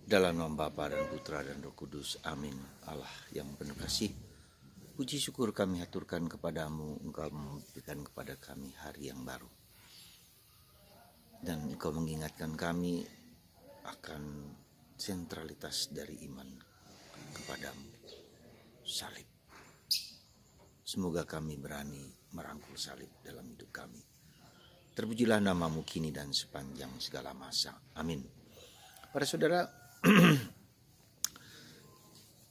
Dalam nama Bapa dan Putra dan Roh Kudus, amin. Allah yang penuh kasih, puji syukur kami haturkan kepadamu, Engkau memberikan kepada kami hari yang baru. Dan Engkau mengingatkan kami akan sentralitas dari iman kepadamu, salib. Semoga kami berani merangkul salib dalam hidup kami. Terpujilah namamu kini dan sepanjang segala masa. Amin. Para saudara,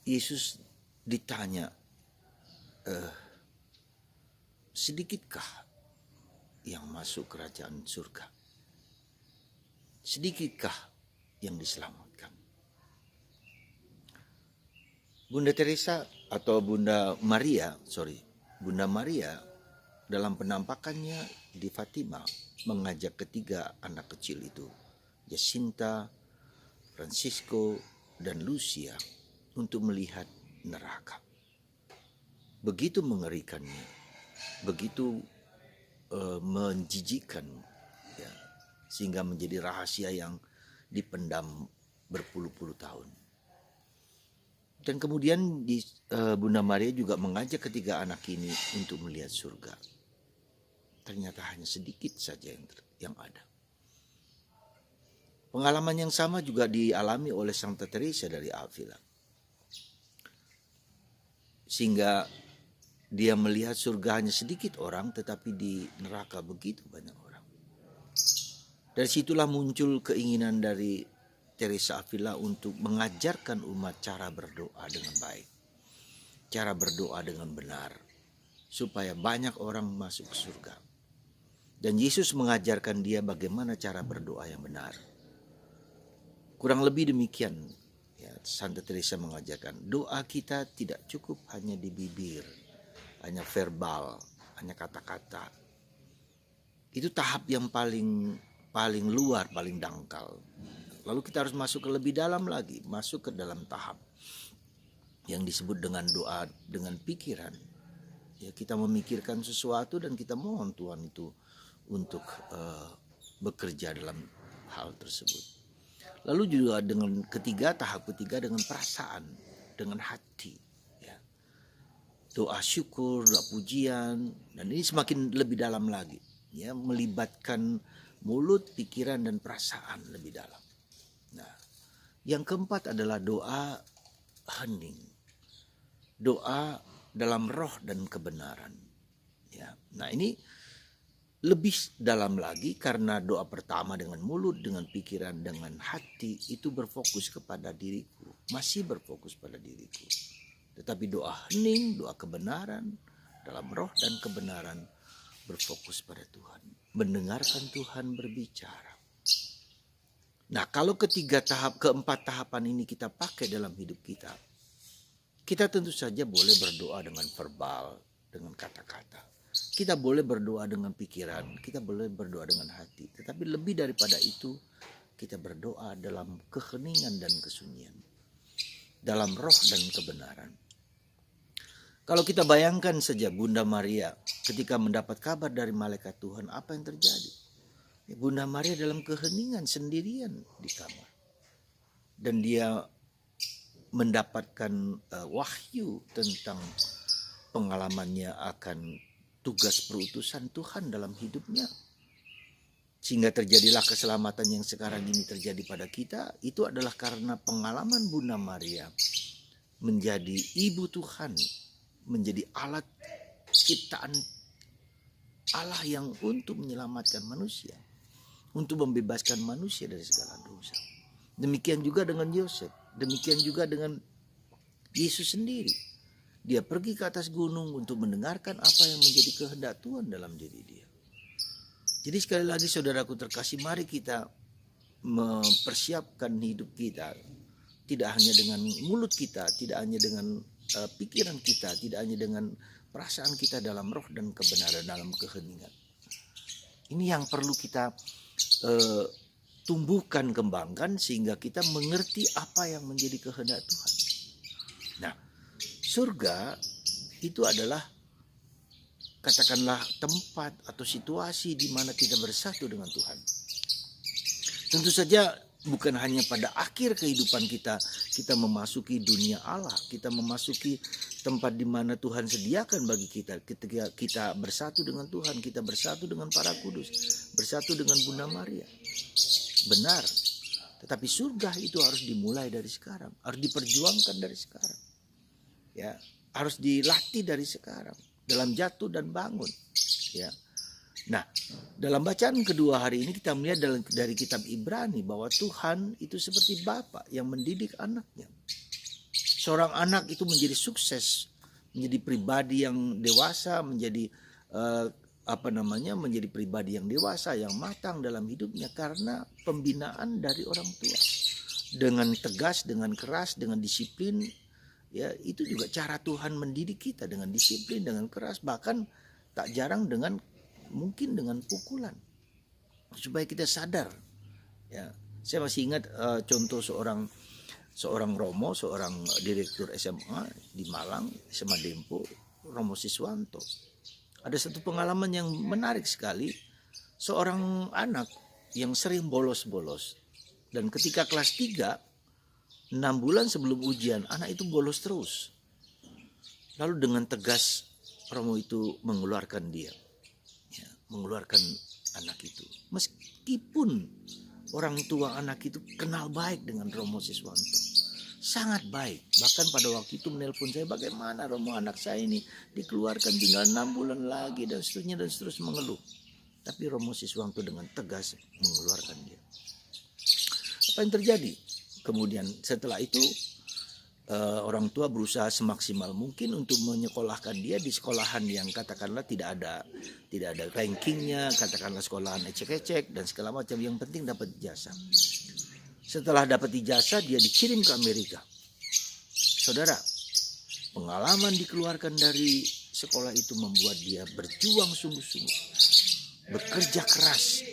Yesus ditanya, sedikitkah yang masuk kerajaan surga? Sedikitkah yang diselamatkan? Bunda Teresa atau Bunda Maria dalam penampakannya di Fatima mengajak ketiga anak kecil itu, Jacinta, Francisco, dan Lucia, untuk melihat neraka. Begitu mengerikannya, begitu menjijikkan, ya, sehingga menjadi rahasia yang dipendam berpuluh-puluh tahun. Dan kemudian Bunda Maria juga mengajak ketiga anak ini untuk melihat surga. Ternyata hanya sedikit saja yang ada. Pengalaman yang sama juga dialami oleh Santa Teresa dari Avila. Sehingga dia melihat surga hanya sedikit orang, tetapi di neraka begitu banyak orang. Dari situlah muncul keinginan dari Teresa Avila untuk mengajarkan umat cara berdoa dengan baik. Cara berdoa dengan benar, supaya banyak orang masuk ke surga. Dan Yesus mengajarkan dia bagaimana cara berdoa yang benar. Kurang lebih demikian, ya, Santa Teresa mengajarkan, doa kita tidak cukup hanya di bibir, hanya verbal, hanya kata-kata. Itu tahap yang paling luar, paling dangkal. Lalu kita harus masuk ke lebih dalam lagi, masuk ke dalam tahap yang disebut dengan doa dengan pikiran. Ya, kita memikirkan sesuatu dan kita mohon Tuhan itu untuk bekerja dalam hal tersebut. Lalu juga dengan tahap ketiga dengan perasaan, dengan hati, ya. Doa syukur, doa pujian, dan ini semakin lebih dalam lagi, ya, melibatkan mulut, pikiran, dan perasaan lebih dalam. Nah, yang keempat adalah doa hening, doa dalam roh dan kebenaran, ya. Nah, ini lebih dalam lagi karena doa pertama dengan mulut, dengan pikiran, dengan hati itu berfokus kepada diriku, masih berfokus pada diriku. Tetapi doa hening, doa kebenaran dalam roh dan kebenaran berfokus pada Tuhan, mendengarkan Tuhan berbicara. Nah, kalau keempat tahapan ini kita pakai dalam hidup kita, kita tentu saja boleh berdoa dengan verbal, dengan kata-kata. Kita boleh berdoa dengan pikiran, kita boleh berdoa dengan hati. Tetapi lebih daripada itu, kita berdoa dalam keheningan dan kesunyian, dalam roh dan kebenaran. Kalau kita bayangkan saja Bunda Maria ketika mendapat kabar dari malaikat Tuhan, apa yang terjadi? Bunda Maria dalam keheningan sendirian di kamar. Dan dia mendapatkan wahyu tentang pengalamannya akan tugas perutusan Tuhan dalam hidupnya. Sehingga terjadilah keselamatan yang sekarang ini terjadi pada kita. Itu adalah karena pengalaman Bunda Maria menjadi ibu Tuhan, menjadi alat ciptaan Allah yang untuk menyelamatkan manusia, untuk membebaskan manusia dari segala dosa. Demikian juga dengan Yosef, demikian juga dengan Yesus sendiri. Dia pergi ke atas gunung untuk mendengarkan apa yang menjadi kehendak Tuhan dalam diri dia. Jadi sekali lagi saudaraku terkasih, mari kita mempersiapkan hidup kita. Tidak hanya dengan mulut kita, tidak hanya dengan pikiran kita, tidak hanya dengan perasaan kita dalam roh dan kebenaran, dalam keheningan. Ini yang perlu kita tumbuhkan, kembangkan sehingga kita mengerti apa yang menjadi kehendak Tuhan. Nah, surga itu adalah katakanlah tempat atau situasi di mana kita bersatu dengan Tuhan. Tentu saja bukan hanya pada akhir kehidupan kita memasuki dunia Allah, kita memasuki tempat di mana Tuhan sediakan bagi kita. Ketika kita bersatu dengan Tuhan, kita bersatu dengan para kudus, bersatu dengan Bunda Maria. Benar, tetapi surga itu harus dimulai dari sekarang, harus diperjuangkan dari sekarang. Ya, harus dilatih dari sekarang dalam jatuh dan bangun. Ya. Nah, dalam bacaan kedua hari ini kita melihat dari kitab Ibrani bahwa Tuhan itu seperti Bapa yang mendidik anaknya. Seorang anak itu menjadi sukses, menjadi pribadi yang dewasa, menjadi menjadi pribadi yang dewasa, yang matang dalam hidupnya karena pembinaan dari orang tua. Dengan tegas, dengan keras, dengan disiplin, ya itu juga cara Tuhan mendidik kita, dengan disiplin, dengan keras, bahkan tak jarang mungkin dengan pukulan supaya kita sadar. Ya, saya masih ingat contoh seorang Romo, seorang direktur SMA di Malang, SMA Dempo, Romo Siswanto. Ada satu pengalaman yang menarik sekali, seorang anak yang sering bolos-bolos, dan ketika kelas 3, 6 bulan sebelum ujian, anak itu bolos terus. Lalu dengan tegas Romo itu mengeluarkan dia. Mengeluarkan anak itu, meskipun orang tua anak itu kenal baik dengan Romo Siswanto, sangat baik. Bahkan pada waktu itu menelpon saya, bagaimana Romo, anak saya ini dikeluarkan tinggal 6 bulan lagi dan seterusnya dan seterusnya, mengeluh. Tapi Romo Siswanto dengan tegas mengeluarkan dia. Apa yang terjadi? Kemudian setelah itu orang tua berusaha semaksimal mungkin untuk menyekolahkan dia di sekolahan yang katakanlah tidak ada rankingnya, katakanlah sekolahan ecek-ecek dan segala macam, yang penting dapat ijazah. Setelah dapat ijazah dia dikirim ke Amerika. Saudara, pengalaman dikeluarkan dari sekolah itu membuat dia berjuang sungguh-sungguh, bekerja keras,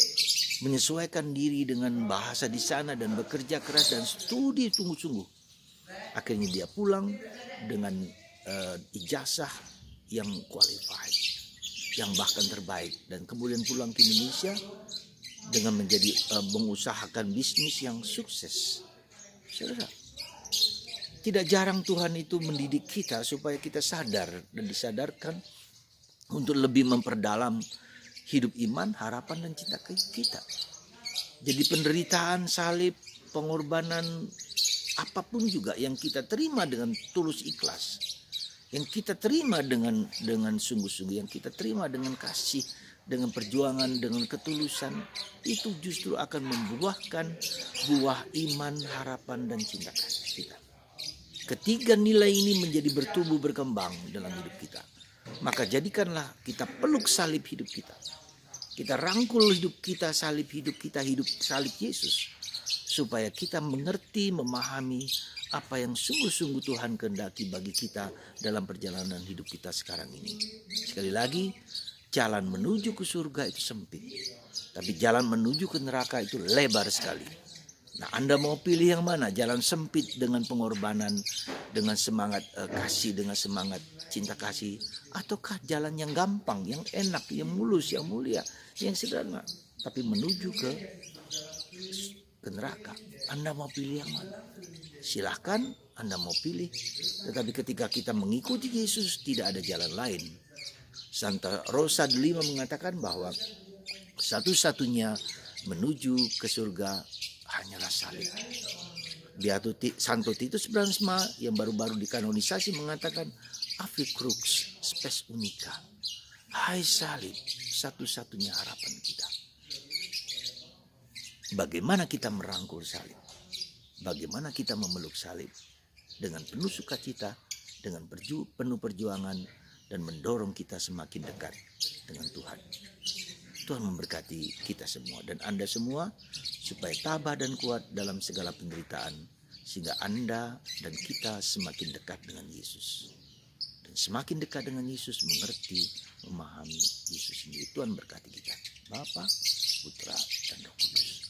menyesuaikan diri dengan bahasa di sana dan bekerja keras dan studi sungguh-sungguh. Akhirnya dia pulang dengan ijazah yang qualified, yang bahkan terbaik, dan kemudian pulang ke Indonesia dengan mengusahakan bisnis yang sukses. Saudara, tidak jarang Tuhan itu mendidik kita supaya kita sadar dan disadarkan untuk lebih memperdalam hidup iman, harapan, dan cinta kita. Jadi penderitaan, salib, pengorbanan, apapun juga yang kita terima dengan tulus ikhlas, yang kita terima dengan sungguh-sungguh, yang kita terima dengan kasih, dengan perjuangan, dengan ketulusan, itu justru akan membuahkan buah iman, harapan, dan cinta kasih kita. Ketiga nilai ini menjadi bertumbuh berkembang dalam hidup kita, maka jadikanlah kita peluk salib hidup kita. Kita rangkul hidup kita, salib hidup kita, hidup salib Yesus, supaya kita mengerti, memahami apa yang sungguh-sungguh Tuhan kehendaki bagi kita dalam perjalanan hidup kita sekarang ini. Sekali lagi, jalan menuju ke surga itu sempit, tapi jalan menuju ke neraka itu lebar sekali. Nah, Anda mau pilih yang mana? Jalan sempit dengan pengorbanan, dengan semangat kasih, dengan semangat cinta kasih, ataukah jalan yang gampang, yang enak, yang mulus, yang mulia, yang sederhana, tapi menuju ke neraka? Anda mau pilih yang mana? Silahkan Anda mau pilih. Tetapi ketika kita mengikuti Yesus, tidak ada jalan lain. Santa Rosa de Lima mengatakan bahwa satu-satunya menuju ke surga hanyalah salib. Santo Titus Bransma yang baru-baru dikanonisasi mengatakan, Ave crux spes unica. Hai salib, satu-satunya harapan kita. Bagaimana kita merangkul salib? Bagaimana kita memeluk salib? Dengan penuh sukacita, dengan penuh perjuangan, dan mendorong kita semakin dekat dengan Tuhan. Tuhan memberkati kita semua dan Anda semua supaya tabah dan kuat dalam segala penderitaan, sehingga Anda dan kita semakin dekat dengan Yesus. Dan semakin dekat dengan Yesus, mengerti, memahami Yesus sendiri. Tuhan berkati kita, Bapa, Putra, dan Roh Kudus.